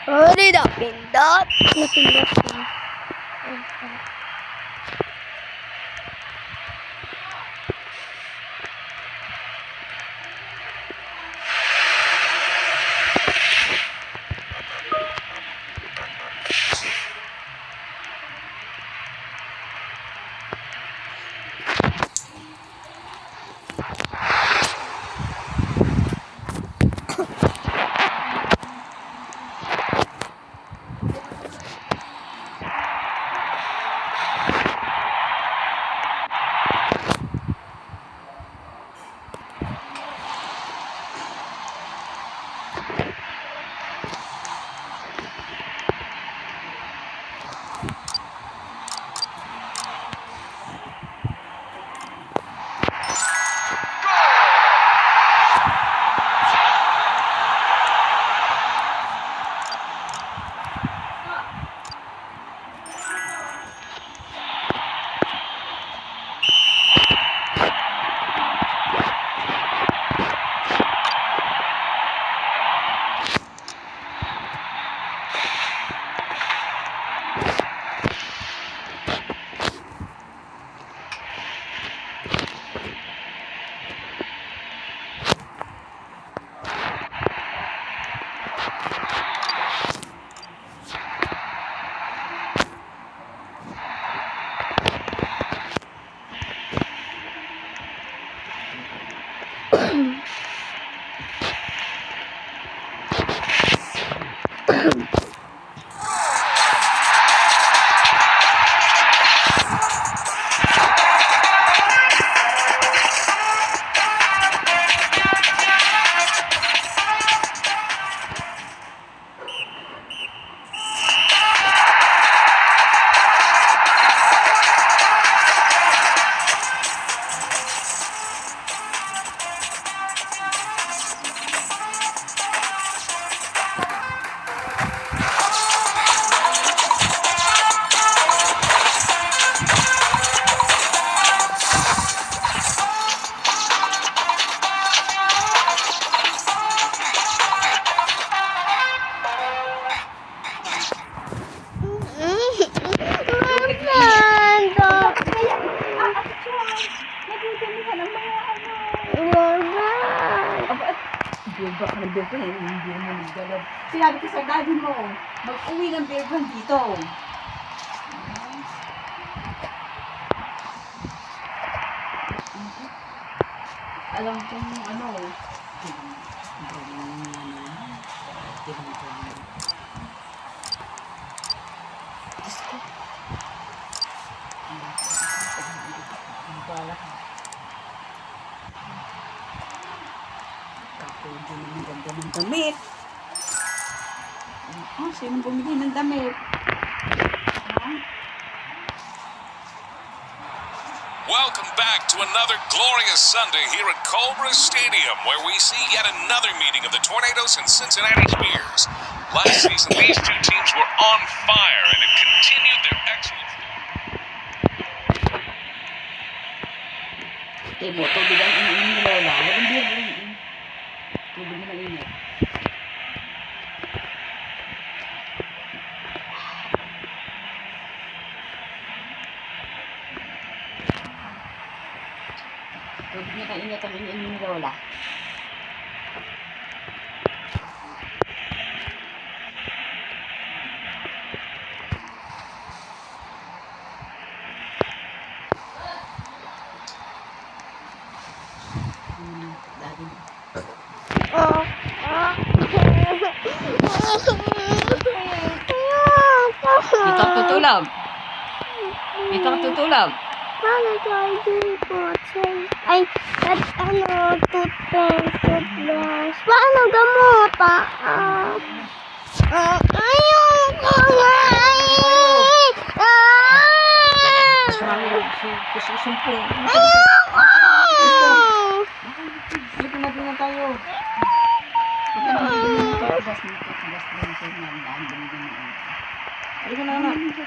Hindi na pindot. Napindot na. Bilba ka ng Bilban eh, hindi mo nagdalab. Sinabi ko sa daddy mo, mag-uwi ng Bilban dito. Alam kong ano, Diyos ko. Ang balak. Kapag yung ganda ng damit. Oh, sinong bumili ng damit? Welcome back to another glorious Sunday here at Cobra Stadium, where we see yet another meeting of the Tornadoes and Cincinnati Spears. Last season, these two teams were on fire and have continued their excellent Mo, tubig ang iniinom ni Lola. Walang beer. Tubig na init. Tubig na init ang iniinom ni Lola. Dito ang tutulog. Dito ang tutulog. Paano tayo dito? Ay, at ano, toothbrush. Paano gamot? Ayoko nga. Susumpong. Ayoko! Dito na din na tayo. Halika na anak. Halika.